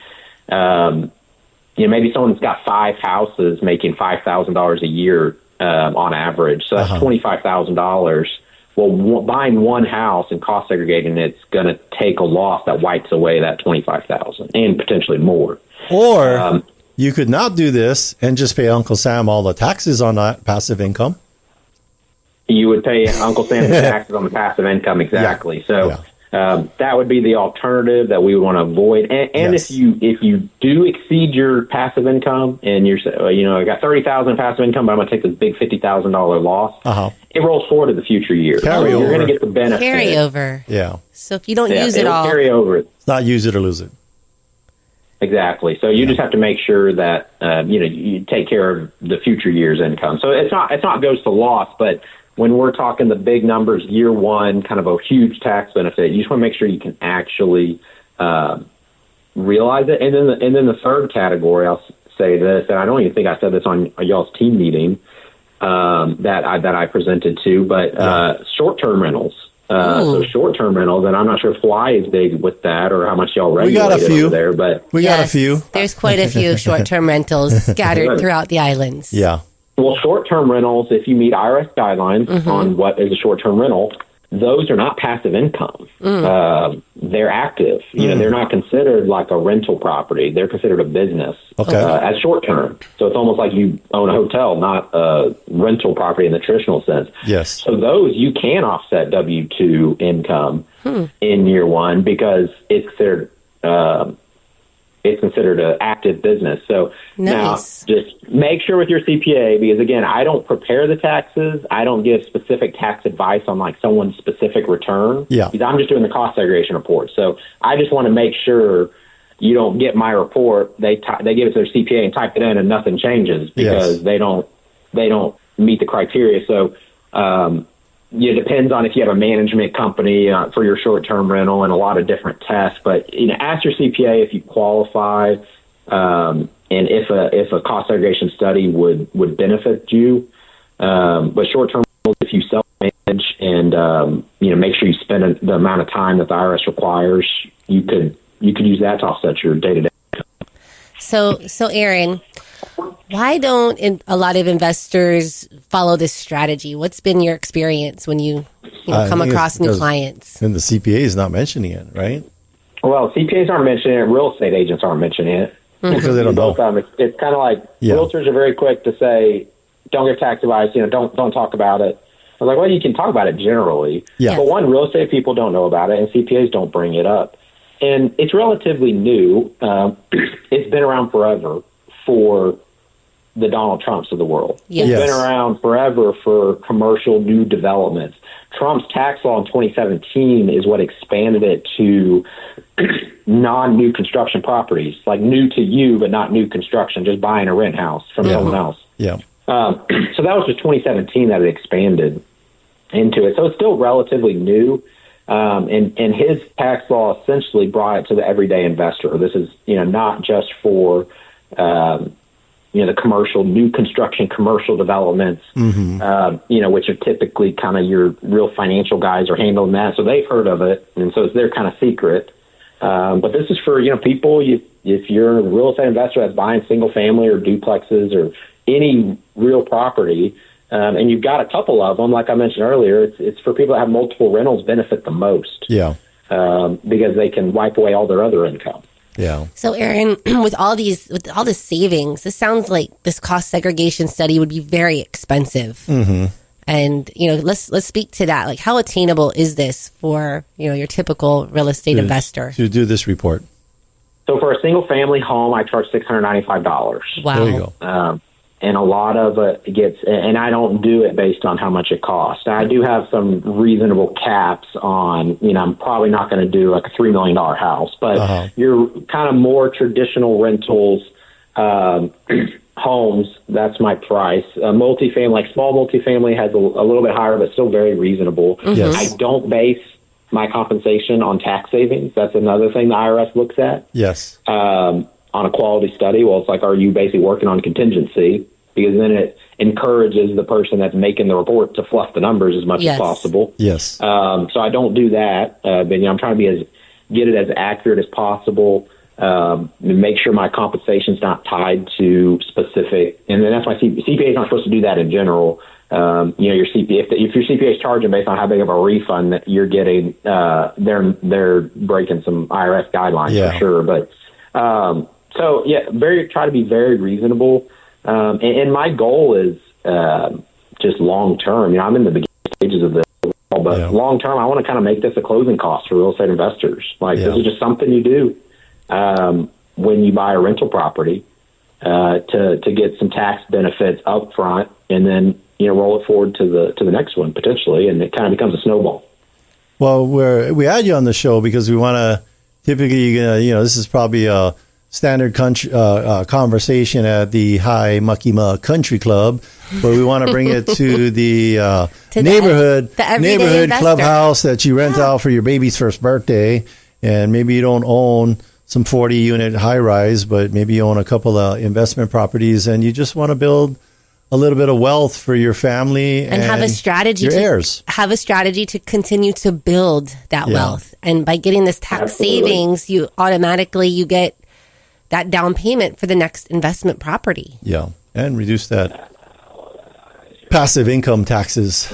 maybe someone's got 5 houses making $5,000 a year on average. So that's $25,000. Well, buying one house and cost segregating, it's going to take a loss that wipes away that $25,000 and potentially more. Or you could not do this and just pay Uncle Sam all the taxes on that passive income. You would pay Uncle Sam the taxes on the passive income, exactly. So that would be the alternative that we would want to avoid. And if you do exceed your passive income and you're I got $30,000 passive income, but I'm going to take this big $50,000 loss. It rolls forward to the future years. Carry over. You're going to get the benefit. Carryover. Yeah. So if you don't use it all, carry over. It's not use it or lose it. Exactly. So you just have to make sure that you take care of the future year's income. So it's not goes to loss, but when we're talking the big numbers, year one, kind of a huge tax benefit, you just want to make sure you can actually realize it. And then the third category, I'll say this, and I don't even think I said this on y'all's team meeting that I presented to, but short-term rentals. So short-term rentals, and I'm not sure if Hawaii is big with that or how much y'all regulate over there, but we got a few. There's quite a few short-term rentals scattered throughout the islands. Yeah. Well, short-term rentals, if you meet IRS guidelines on what is a short-term rental, those are not passive income. They're active. They're not considered like a rental property. They're considered a business as short-term. So it's almost like you own a hotel, not a rental property in the traditional sense. Yes. So those you can offset W-2 income in year one because it's considered an active business. So now just make sure with your CPA, because again, I don't prepare the taxes. I don't give specific tax advice on like someone's specific return. Yeah. Because I'm just doing the cost segregation report. So I just want to make sure you don't get my report. They give it to their CPA and type it in and nothing changes because they don't meet the criteria. So, it depends on if you have a management company for your short-term rental and a lot of different tests. But ask your CPA if you qualify and if a cost segregation study would benefit you. But short-term rentals, if you self-manage and make sure you spend the amount of time that the IRS requires, you could use that to offset your day-to-day income. So Aaron, why don't a lot of investors follow this strategy? What's been your experience when you come across new clients? And the CPA is not mentioning it, right? Well, CPAs aren't mentioning it. Real estate agents aren't mentioning it. Because they don't know. It's kind of like realtors are very quick to say, don't give tax advice, don't talk about it. I was like, well, you can talk about it generally. Yeah. But one, real estate people don't know about it, and CPAs don't bring it up. And it's relatively new. It's been around forever for the Donald Trumps of the world. Yes. It's been around forever for commercial new developments. Trump's tax law in 2017 is what expanded it to non-new construction properties, like new to you, but not new construction, just buying a rent house from someone else. Yeah. So that was just 2017 that it expanded into it. So it's still relatively new. And his tax law essentially brought it to the everyday investor. This is, not just for, the commercial, new construction, commercial developments, which are typically kind of your real financial guys are handling that. So they've heard of it. And so they're kind of secret. But this is for, people, if you're a real estate investor that's buying single family or duplexes or any real property, and you've got a couple of them, like I mentioned earlier, it's for people that have multiple rentals benefit the most. Yeah. Because they can wipe away all their other income. Yeah. So Aaron, with all this savings, this sounds like this cost segregation study would be very expensive. Mm-hmm. And, let's speak to that. Like, how attainable is this for, your typical real estate investor? To do this report. So for a single family home, I charge $695. Wow. There you go. And a lot of it gets, and I don't do it based on how much it costs. I do have some reasonable caps on, I'm probably not going to do like a $3 million house, but your kind of more traditional rentals, homes, that's my price. Multifamily, like small multifamily has a little bit higher, but still very reasonable. Yes. I don't base my compensation on tax savings. That's another thing the IRS looks at. Yes. On a quality study, well, it's like, are you basically working on contingency? Because then encourages the person that's making the report to fluff the numbers as much as possible. Yes. So I don't do that. But I'm trying to get it as accurate as possible. Make sure my compensation's not tied to specific, and then that's why CPA is not supposed to do that in general. Your CPA, if your CPA is charging based on how big of a refund that you're getting, they're breaking some IRS guidelines for sure. But try to be very reasonable. And my goal is just long term. I'm in the beginning stages of this, but long term, I want to kind of make this a closing cost for real estate investors. This is just something you do when you buy a rental property to get some tax benefits up front, and then roll it forward to the next one potentially, and it kind of becomes a snowball. Well, we had you on the show because we want to. Typically, this is probably a standard conversation at the High Mucky Muck Country Club, but we want to bring it to the neighborhood clubhouse that you rent out for your baby's first birthday, and maybe you don't own some 40-unit high-rise, but maybe you own a couple of investment properties, and you just want to build a little bit of wealth for your family and have a strategy your heirs. Have a strategy to continue to build that wealth. And by getting this tax savings, you get that down payment for the next investment property. Yeah, and reduce that passive income taxes.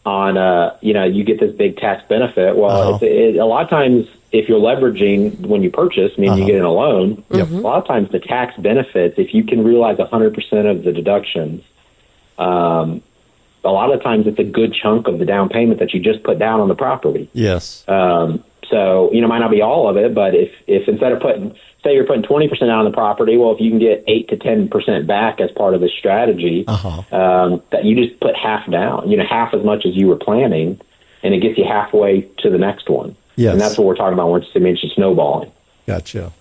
On, you get this big tax benefit. Well, a lot of times, if you're leveraging when you purchase, meaning you get in a loan, a lot of times the tax benefits, if you can realize 100% of the deductions, a lot of times it's a good chunk of the down payment that you just put down on the property. Yes. So, might not be all of it, but if instead of say you're putting 20% out on the property, well, if you can get 8 to 10% back as part of this strategy, that you just put half down, half as much as you were planning, and it gets you halfway to the next one. Yes. And that's what we're talking about when it's mentioned snowballing. Gotcha.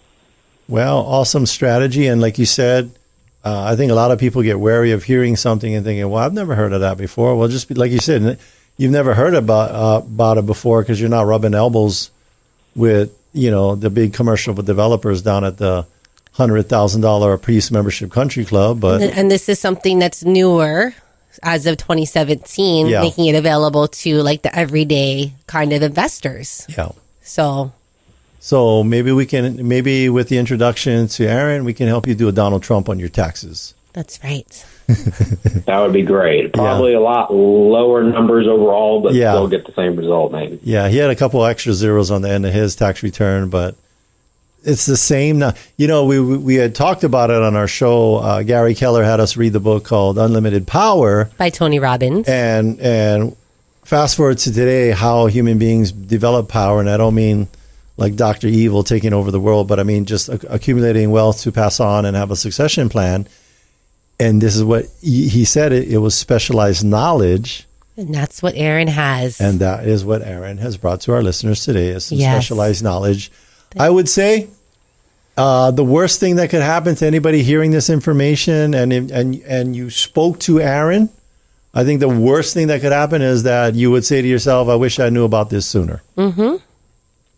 Well, awesome strategy. And like you said, I think a lot of people get wary of hearing something and thinking, well, I've never heard of that before. Well, just like you said, you've never heard about it before because you're not rubbing elbows with, the big commercial developers down at the $100,000 a piece membership country club. But and this is something that's newer as of 2017, making it available to the everyday kind of investors. Yeah. So maybe with the introduction to Aaron, we can help you do a Donald Trump on your taxes. That's right. That would be great. Probably a lot lower numbers overall, but still get the same result maybe. Yeah, he had a couple extra zeros on the end of his tax return, but it's the same now. We had talked about it on our show. Gary Keller had us read the book called Unlimited Power by Tony Robbins. And fast forward to today, how human beings develop power. And I don't mean like Dr. Evil taking over the world, but I mean just accumulating wealth to pass on and have a succession plan. And this is what he said. It was specialized knowledge. And that's what Aaron has. And that is what Aaron has brought to our listeners today is some specialized knowledge. I would say the worst thing that could happen to anybody hearing this information, and you spoke to Aaron, I think the worst thing that could happen is that you would say to yourself, I wish I knew about this sooner. Mm-hmm.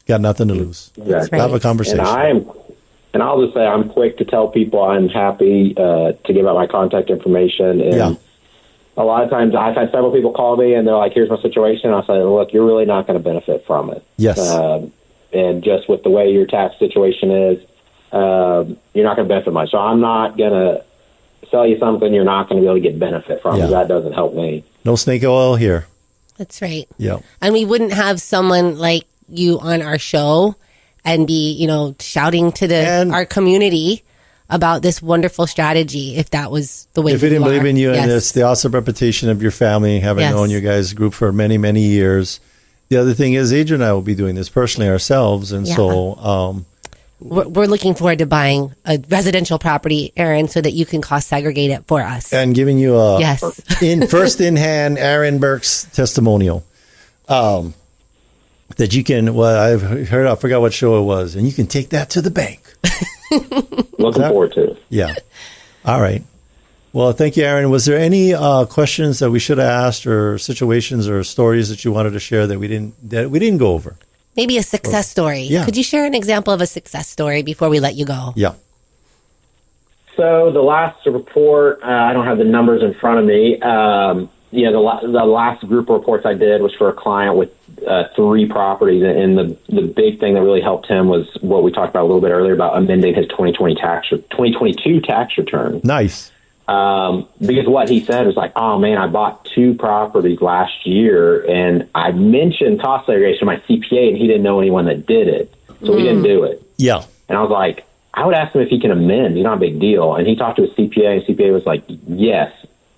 Got nothing to lose. Exactly. Have a conversation. And I'll just say I'm quick to tell people I'm happy to give out my contact information. And a lot of times I've had several people call me and they're like, here's my situation. I'll say, look, you're really not going to benefit from it. Yes. And just with the way your tax situation is, you're not going to benefit much. So I'm not going to sell you something you're not going to be able to get benefit from because that doesn't help me. No snake oil here. That's right. Yeah. And we wouldn't have someone like you on our show and be, shouting to our community about this wonderful strategy if that was the way if we didn't believe in you and yes. it's the awesome reputation of your family, having known your guys' group for many, many years. The other thing is Adrian and I will be doing this personally ourselves. And so we're looking forward to buying a residential property, Aaron, so that you can cost segregate it for us. And giving you a first in hand Aaron Burks testimonial. That you can, I forgot what show it was, and you can take that to the bank. Looking forward to it. Yeah. All right. Well, thank you, Aaron. Was there any questions that we should have asked, or situations or stories that you wanted to share that we didn't go over? Maybe a success story. Yeah. Could you share an example of a success story before we let you go? Yeah. So the last report, I don't have the numbers in front of me. The last group of reports I did was for a client with 3 properties, and the big thing that really helped him was what we talked about a little bit earlier about amending his 2022 tax return. Nice. Because what he said was like, oh man, I bought 2 properties last year, and I mentioned cost segregation to my CPA, and he didn't know anyone that did it, so we didn't do it. Yeah. And I was like, I would ask him if he can amend. It's not a big deal. And he talked to his CPA, and CPA was like, yes,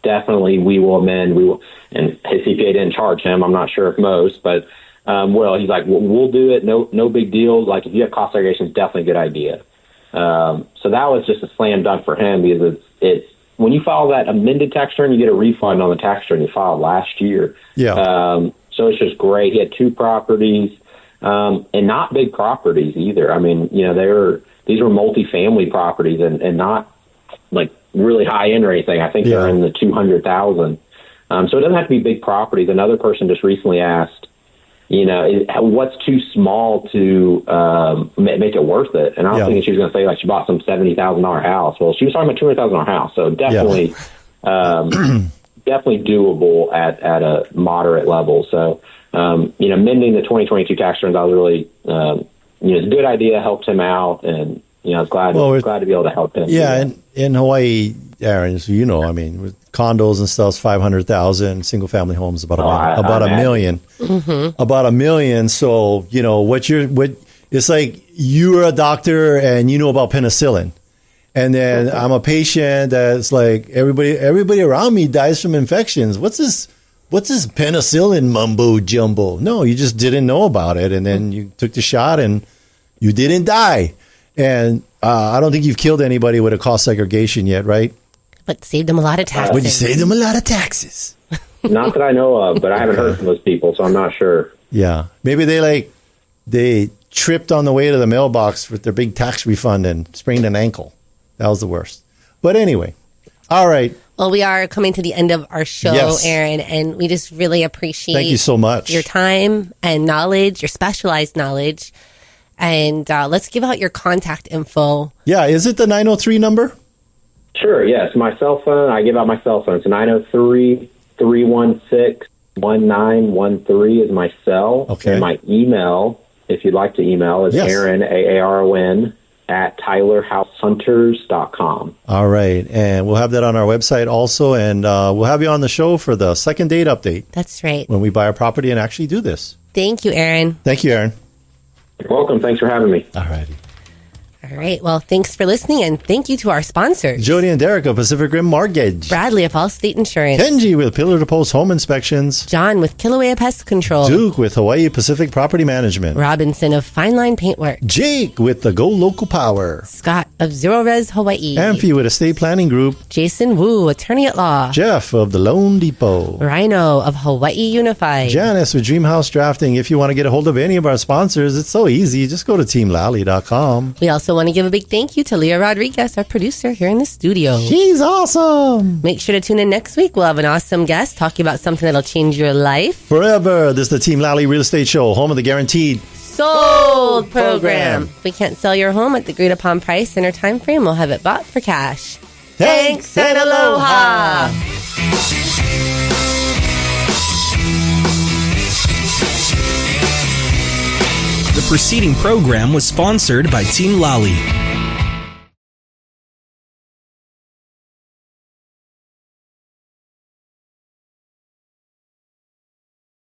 definitely, we will amend. We will. And his CPA didn't charge him. I'm not sure if most, but he's like, we'll do it. No big deal. Like, if you have cost segregation, it's definitely a good idea. So that was just a slam dunk for him, because it's when you file that amended tax return, you get a refund on the tax return you filed last year. Yeah. So it's just great. He had 2 properties, and not big properties either. I mean, these were multifamily properties and not like really high end or anything. I think they're in the 200,000. So it doesn't have to be big properties. Another person just recently asked, what's too small to make it worth it? And I was thinking she was going to say like she bought some $70,000 house. Well, she was talking about $200,000 house. So definitely, definitely doable at a moderate level. So, amending the 2022 tax returns, I was really, it's a good idea, helped him out, and I was glad to be able to help him. Yeah, and in Hawaii, Aaron, as you know, I mean, with condos and stuff, 500,000, single family homes about $1 million. Mm-hmm. About $1 million. So it's like you're a doctor and you know about penicillin, and then I'm a patient that's like everybody around me dies from infections. What's this penicillin mumbo jumbo? No, you just didn't know about it, and then you took the shot and you didn't die. And I don't think you've killed anybody with a cost segregation yet, right? But saved them a lot of taxes. But you saved them a lot of taxes. Not that I know of, but I haven't heard from those people, so I'm not sure. Yeah. Maybe they tripped on the way to the mailbox with their big tax refund and sprained an ankle. That was the worst. But anyway, all right. Well, we are coming to the end of our show, Aaron, and we just really appreciate Thank you so much. Your time and knowledge, your specialized knowledge. And let's give out your contact info. Yeah, is it the 903 number? Sure, yes. My cell phone, I give out my cell phone. It's 903-316-1913 is my cell. Okay. And my email, if you'd like to email, is Aaron, AARON, at TylerHouseHunters.com. All right. And we'll have that on our website also. And we'll have you on the show for the second date update. That's right. When we buy a property and actually do this. Thank you, Aaron. Thank you, Aaron. You're welcome. Thanks for having me. All righty. All right. Well, thanks for listening, and thank you to our sponsors. Jody and Derek of Pacific Rim Mortgage. Bradley of Allstate Insurance. Kenji with Pillar to Post Home Inspections. John with Kilauea Pest Control. Duke with Hawaii Pacific Property Management. Robinson of Fine Line Paintwork. Jake with the Go Local Power. Scott of Zero Res Hawaii. Amphi with Estate Planning Group. Jason Wu, Attorney at Law. Jeff of the Loan Depot. Rhino of Hawaii Unified. Janice with Dream House Drafting. If you want to get a hold of any of our sponsors, it's so easy. Just go to teamlally.com. We also want to give a big thank you to Leah Rodriguez, our producer here in the studio. She's awesome. Make sure to tune in next week. We'll have an awesome guest talking about something that'll change your life forever. This is the Team Lally Real Estate Show, home of the guaranteed sold program. If we can't sell your home at the agreed upon price in our time frame, we'll have it bought for cash. Thanks and aloha. The preceding program was sponsored by Team Lally.